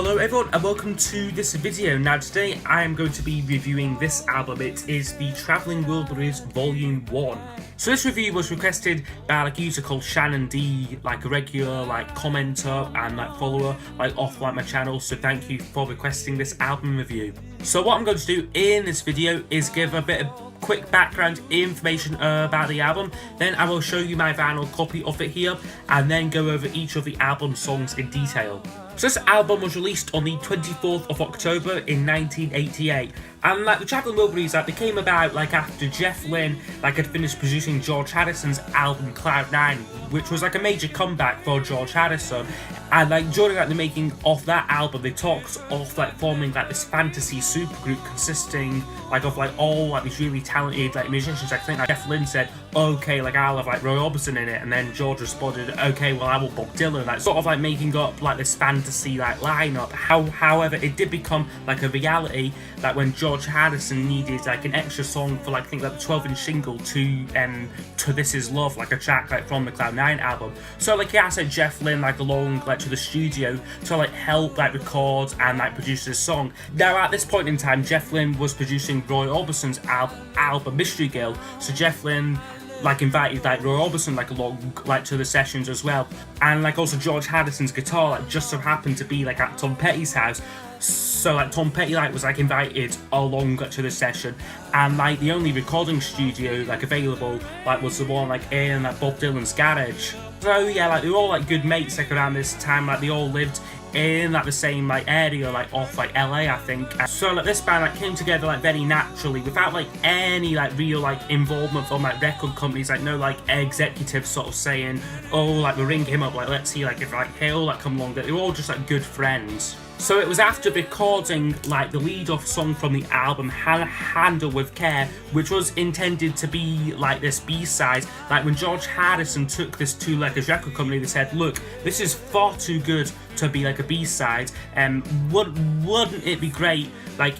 Hello everyone and welcome to this video. Now today I am going to be reviewing this album. It is the Travelling Wilburys Volume 1. So this review was requested by a user called Shannon D, a regular commenter and follower off my channel, so thank you for requesting this album review. So what I'm going to do in this video is give a bit of quick background information about the album, then I will show you my vinyl copy of it here, and then go over each of the album songs in detail. So this album was released on the 24th of October in 1988, and the Travelling Wilburys they came about after Jeff Lynne had finished producing George Harrison's album Cloud 9, which was a major comeback for George Harrison. And during the making of that album, they talked of forming this fantasy supergroup consisting of all these really talented musicians. I think Jeff Lynne said, okay, I'll have Roy Orbison in it, and then George responded, okay, well I will Bob Dylan, sort of making up this fantasy lineup. However, it did become a reality when George Harrison needed an extra song for I think the 12-inch single to This Is Love, a track from the Cloud 9 album. So he asked Jeff Lynne along to the studio to help record and produce this song. Now at this point in time, Jeff Lynne was producing Roy Orbison's album Mystery Girl, so Jeff Lynne invited Roy Orbison along to the sessions as well, and also George Harrison's guitar just so happened to be at Tom Petty's house. So Tom Petty was invited along to the session, and the only recording studio available was the one in Bob Dylan's garage. So yeah, they were all good mates around this time. They all lived in the same area off LA, I think. So this band came together very naturally without any real involvement from record companies, no executives sort of saying, oh we'll ring him up, let's see if he'll come along. They were all just good friends. So it was after recording the lead-off song from the album, Handle With Care, which was intended to be this B-side. When George Harrison took this to his record company, they said, look, this is far too good to be a B-side, wouldn't it be great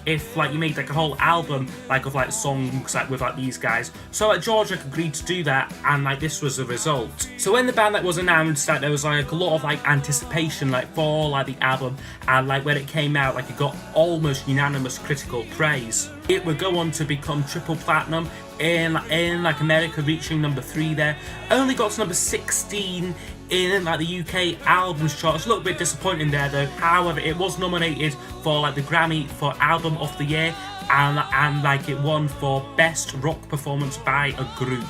if you made a whole album of songs with these guys? So George agreed to do that, and this was the result. So when the band was announced, there was a lot of anticipation for the album, and when it came out, it got almost unanimous critical praise. It would go on to become triple platinum in America, reaching number 3 there. Only got to number 16 in the UK albums chart. It's a little bit disappointing there though. However, it was nominated for the Grammy for Album of the Year, and it won for Best Rock Performance by a Group.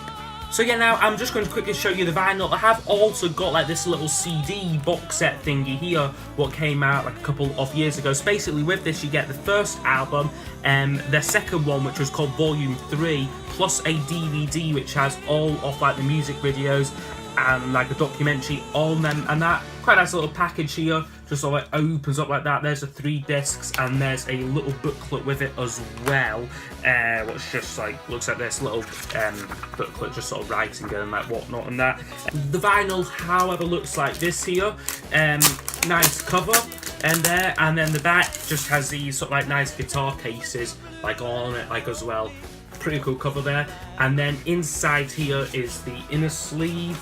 So yeah, now I'm just going to quickly show you the vinyl. I have also got this little CD box set thingy here, what came out a couple of years ago. So basically with this you get the first album, the second one which was called Volume 3, plus a DVD which has all of the music videos and a documentary on them, and that quite nice little package here, just sort of opens up like that. There's the 3 discs, and there's a little booklet with it as well, which just looks like this little booklet, just sort of writing and whatnot and that. The vinyl, however, looks like this here. Nice cover and there, and then the back just has these sort of nice guitar cases on it as well. Pretty cool cover there. And then inside here is the inner sleeve.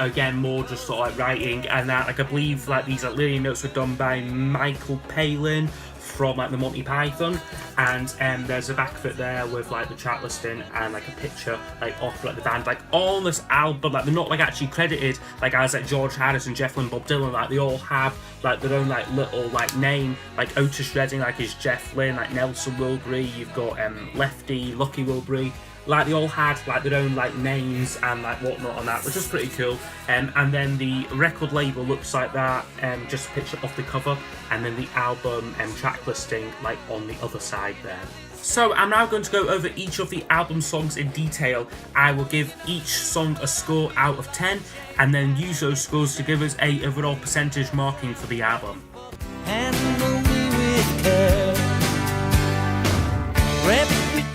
Again, more just sort of writing and that. I believe these lyric notes were done by Michael Palin from the Monty Python, and there's a back of it there with the track listing and a picture of the band. On this album, they're not actually credited as George Harrison, Jeff Lynne, Bob Dylan. They all have their own little name. Otis Redding is Jeff Lynne, Nelson Wilbury, you've got Lefty, Lucky Wilbury. They all had their own names and whatnot on that, which is pretty cool. And then the record label looks like that, just a picture of the cover, and then the album track listing on the other side there. So I'm now going to go over each of the album songs in detail. I will give each song a score out of 10, and then use those scores to give us a overall percentage marking for the album.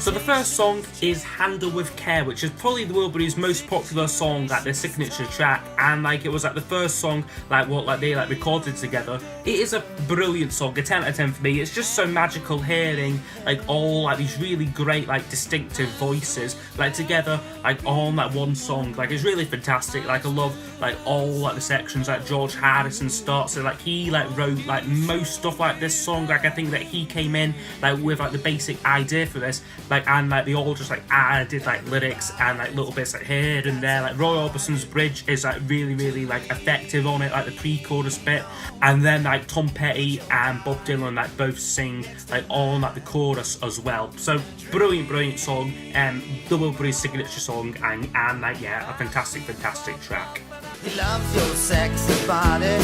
So the first song is Handle With Care, which is probably the Wilburys' most popular song, like their signature track, and like it was like the first song like what like they like recorded together. It is a brilliant song, a 10 out of 10 for me. It's just so magical hearing like all like these really great like distinctive voices like together like on that one song. Like it's really fantastic. Like I love like all like the sections like George Harrison starts it, like he like wrote like most stuff like this song. Like I think that he came in like with like the basic idea for this, like and like they all just like added like lyrics and like little bits like here and there. Like Roy Orbison's bridge is like really like effective on it, like the pre-chorus bit, and then like Tom Petty and Bob Dylan like both sing like on like the chorus as well. So brilliant song, the Wilburys' signature song, and like yeah, a fantastic track. It loves your sexy body,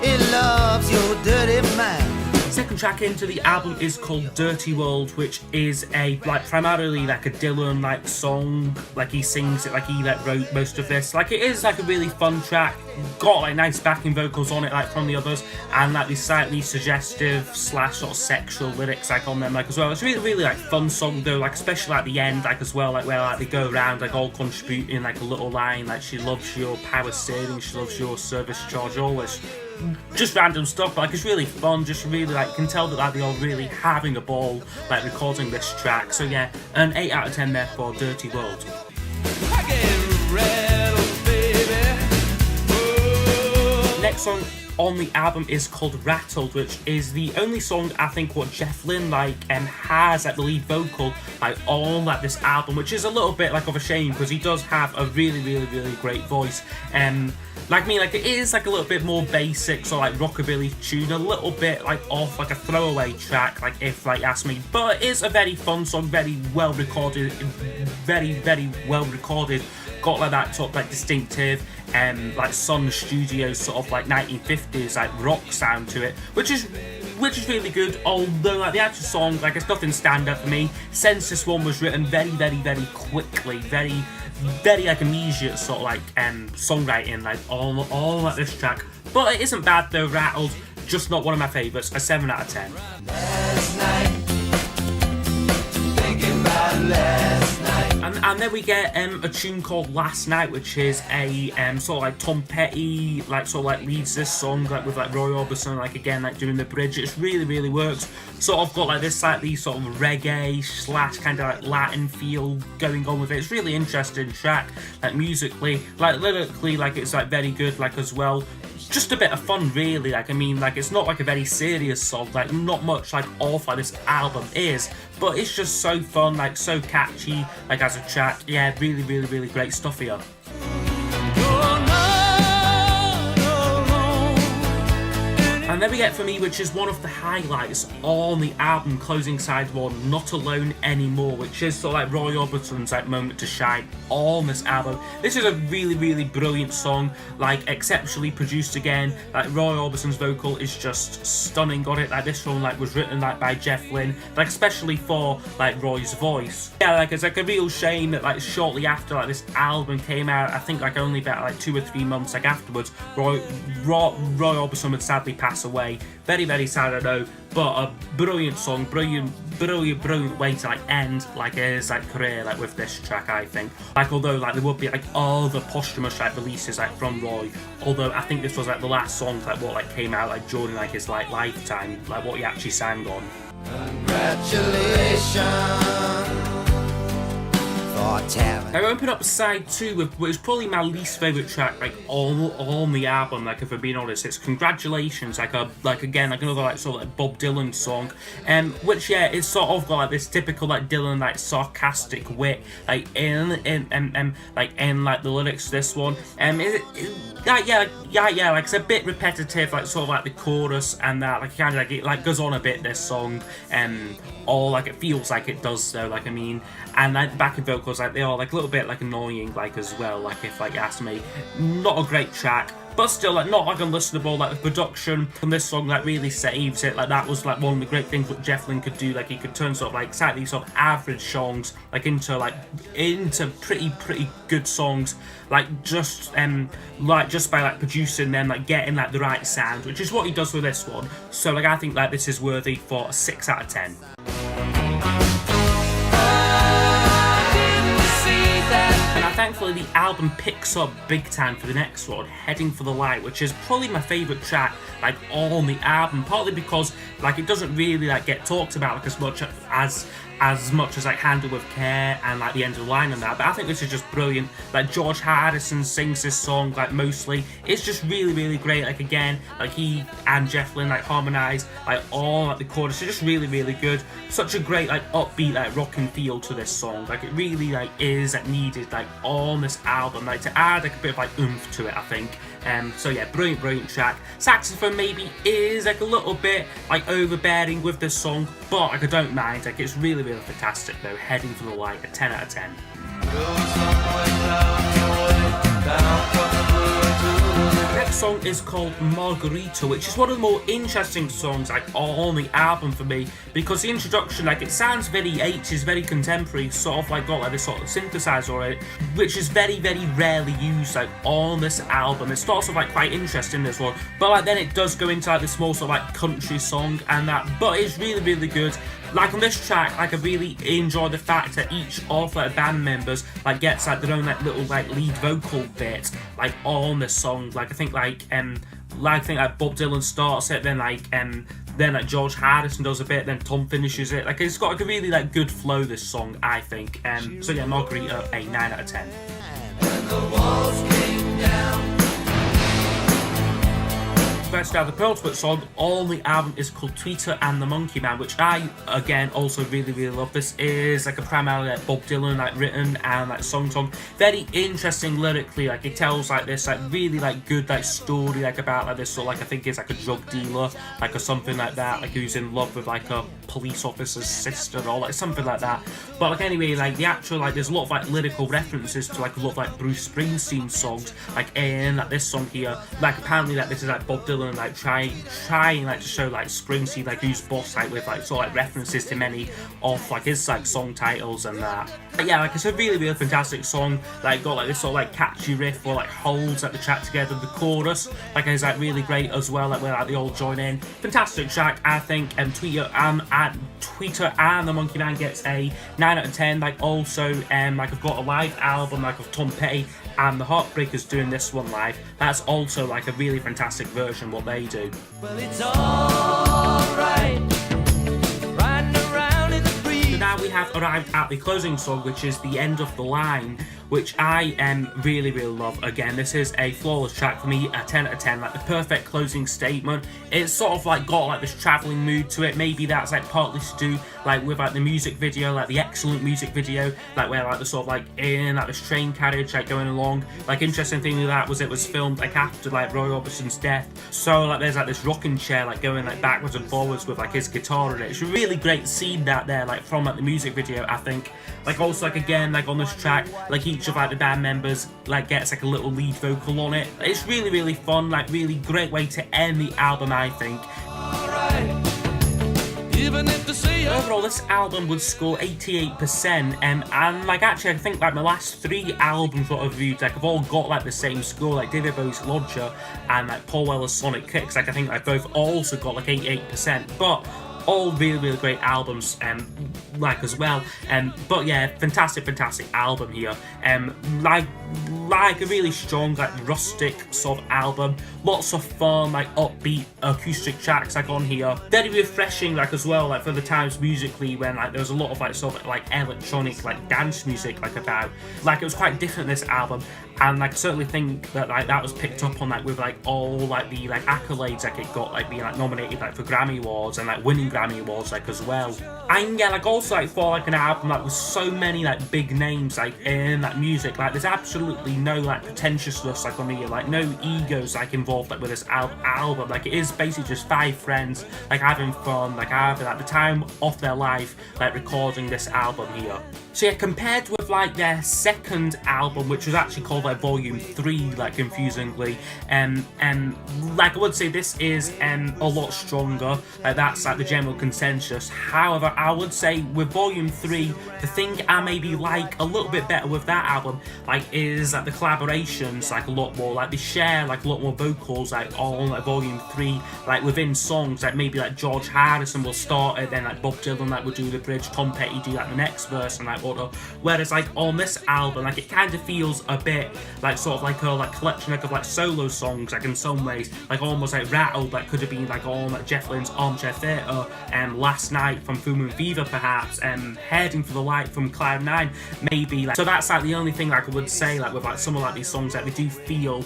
it loves your dirty mind. Second track into the album is called Dirty World, which is a like primarily like a Dylan like song. Like he sings it, like he like wrote most of this. Like it is like a really fun track, got like nice backing vocals on it like from the others, and like these slightly suggestive / sort of sexual lyrics like on them like as well. It's really like fun song though, like especially at the end like as well, like where like they go around like all contributing like a little line like she loves your power steering, she loves your service charge, all this just random stuff, but like it's really fun, just really like you can tell that like they're all really having a ball like recording this track. So yeah, an 8 out of 10 there for Dirty World. Next song on the album is called Rattled, which is the only song I think what Jeff Lynne like has at the lead vocal like on like this album, which is a little bit like of a shame because he does have a really great voice. Like me, like it is like a little bit more basic, so like rockabilly tune, a little bit like off like a throwaway track, like if like you ask me. But it is a very fun song, very well recorded, very well recorded. Got like that sort of like distinctive like Sun Studios sort of like 1950s like rock sound to it, which is really good. Although like the actual song, like it's nothing standout for me. Since this one was written very quickly, very like immediate sort of like songwriting like all like this track. But it isn't bad though. Rattled, just not one of my favourites. A 7 out of 10. Last night, thinking about last night. And then we get a tune called Last Night, which is a sort of like Tom Petty like sort of like leads this song like with like Roy Orbison like again like doing the bridge. It's really works. Sort of got like this slightly sort of reggae / kind of like Latin feel going on with it. It's really interesting track, like musically, like lyrically, like it's like very good like as well. Just a bit of fun really, like I mean like it's not like a very serious song, like not much like off like this album is, but it's just so fun, like so catchy like as a track. Yeah, really great stuff here. And then we get For Me, which is one of the highlights on the album, closing side one, Not Alone Anymore, which is sort of like Roy Orbison's like moment to shine on this album. This is a really brilliant song, like exceptionally produced again. Like Roy Orbison's vocal is just stunning on it. Like this song like was written like by Jeff Lynne, like especially for like Roy's voice. Yeah, like it's like a real shame that like shortly after like this album came out, I think like only about like 2 or 3 months like afterwards, Roy Orbison would sadly pass away. Very sad, I know, but a brilliant song, brilliant way to like end like his like career like with this track, I think. Like although like there would be like other posthumous like releases like from Roy, although I think this was like the last song like what like came out like during like his like lifetime, like what he actually sang on. Congratulations. I open up side 2 with what is probably my least favourite track like on the album, like if I'm being honest. It's Congratulations, like again like another like sort of like Bob Dylan song, which yeah is sort of got like this typical like Dylan like sarcastic wit like in like the lyrics to this one. Like it's a bit repetitive, like sort of like the chorus and that like kind of like it like goes on a bit this song, or like it feels like it does though, like I mean, and like the backing vocals like they are like a little bit like annoying like as well, like if like you ask me. Not a great track, but still like not like unlistenable. Like the production from this song like really saves it. Like that was like one of the great things what Jeff Lynne could do. Like he could turn sort of like slightly sort of average songs like into pretty good songs, like just by like producing them, like getting like the right sound, which is what he does with this one. So like I think like this is worthy for a 6 out of 10. thankfully the album picks up big time for the next one, Heading for the Light, which is probably my favourite track like on the album, partly because like it doesn't really like get talked about like as much as like Handle with Care and like the End of the Line and that, but I think this is just brilliant. Like George Harrison sings this song like mostly. It's just really great. Like again, like he and Jeff Lynne like harmonise like all like the chorus. It's just really good. Such a great like upbeat like rocking feel to this song. Like it really like is like needed like on this album, like to add like a bit of like oomph to it, I think. So yeah, brilliant track. Saxophone maybe is like a little bit like overbearing with this song, but like I don't mind. Like it's really fantastic though. Heading for the Light, a 10 out of 10. Next song is called Margarita, which is one of the more interesting songs like on the album for me, because the introduction, like it sounds very 80s, very contemporary, sort of like got like this sort of synthesizer on it, which is very rarely used like on this album. It starts off like quite interesting, this one, but like then it does go into like this more sort of like country song and that, but it's really good. Like on this track, like I really enjoy the fact that each of like band members like gets like their own like little like lead vocal bit like on the song. Like I think like Bob Dylan starts it, then like George Harrison does a bit, then Tom finishes it. Like it's got like a really like good flow, this song, I think. So yeah, Margarita, a 9 out of 10. And the walls came down. Best out the penultimate song on the album is called Tweeter and the Monkey Man, which I again also really love. This is like a primarily like Bob Dylan like written and like song. Very interesting lyrically. Like it tells like this like really like good like story like about like this sort of like I think it's like a drug dealer like or something like that, like who's in love with like a police officer's sister or like something like that. But like anyway, like the actual like there's a lot of like lyrical references to like a lot of like Bruce Springsteen songs like in like this song here. Like apparently like this is like Bob Dylan like trying like to show like Springsteen like who's boss, like with like sort of like references to many of like his like song titles and that. But yeah, like it's a really fantastic song. Like got like this sort of like catchy riff or like holds like the track together. The chorus like is like really great as well, like where like they all join in. Fantastic track, I think. Tweeter and the Monkey Man gets a 9 out of 10. Like also like I've got a live album like of Tom Petty and the Heartbreakers doing this one live. That's also like a really fantastic version what they do. Well, it's alright. Riding around in the breeze. So now we have arrived at the closing song, which is The End of the Line, which I really love. Again, this is a flawless track for me, a 10 out of 10, like the perfect closing statement. It's sort of like got like this travelling mood to it. Maybe that's like partly to do like with like the music video, like the excellent music video, like where like the sort of like in like this train carriage like going along. Like interesting thing with that was it was filmed like after like Roy Orbison's death, so like there's like this rocking chair like going like backwards and forwards with like his guitar in it. It's a really great scene that there like from like the music video, I think. Like also like again like on this track, like each of like the band members like gets like a little lead vocal on it. It's really fun, like really great way to end the album, I think. Overall, this album would score 88%, and like actually I think like my last 3 albums that I've reviewed like have all got like the same score, like David Bowie's Lodger and like Paul Weller's Sonic Kicks, like I think like both also got like 88%, but all really great albums like as well. But yeah, fantastic album here. Like a really strong like rustic sort of album, lots of fun like upbeat acoustic tracks like on here, very refreshing like as well, like for the times musically when like there was a lot of like sort of like electronic like dance music like about, like it was quite different this album, and like I certainly think that like that was picked up on like with like all like the like accolades like it got, like being like nominated like for Grammy Awards and like winning Grammy Awards like as well. And yeah, like also like for like an album like with so many like big names like in that music, like there's absolutely no like pretentiousness like on here, like no egos like involved like with this album. Like it is basically just 5 friends like having fun, like having like the time of their life like recording this album here. So yeah, compared with like their second album, which was actually called like Volume 3, like confusingly, like I would say this is a lot stronger. Like that's like the general general consensus. However, I would say with Volume 3, the thing I maybe like a little bit better with that album, like, is like the collaborations, like a lot more, like they share like a lot more vocals, like on like Volume 3, like within songs, like maybe like George Harrison will start it, then like Bob Dylan like will do the bridge, Tom Petty do like the next verse and like whatnot. Whereas like on this album, like it kind of feels a bit like sort of like a like collection like of like solo songs, like in some ways, like almost like Rattled, like could have been like on like Jeff Lynne's Armchair Theatre, and Last Night from Full Moon Fever perhaps, and Heading for the Light from Cloud 9 maybe. Like, so that's like the only thing like I would say, like with like some of like these songs, like they do feel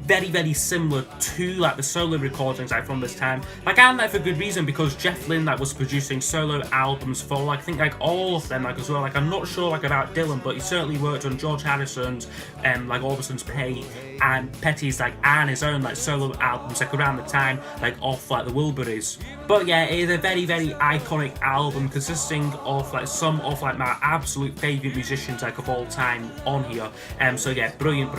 very, very similar to like the solo recordings like from this time, like, and like for good reason, because Jeff Lynne like was producing solo albums for like I think like all of them like as well. Like I'm not sure like about Dylan, but he certainly worked on George Harrison's like Orbison's Petty's like and his own like solo albums like around the time like off like the Wilburys. But yeah, it is a very, very iconic album consisting of like some of like my absolute favourite musicians like of all time on here. So yeah, brilliant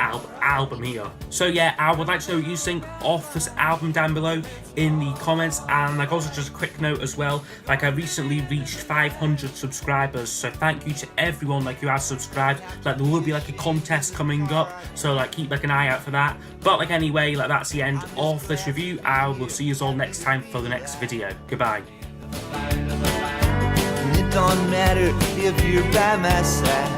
album here. So yeah, I would like to know what you think of this album down below in the comments. And like also just a quick note as well, like I recently reached 500 subscribers, so thank you to everyone like who has subscribed. Like there will be like a contest coming up, so like keep like an eye out for that. But like anyway, like that's the end of this review. I will see you all next time for the next video. Goodbye. And it don't matter if you're by my side.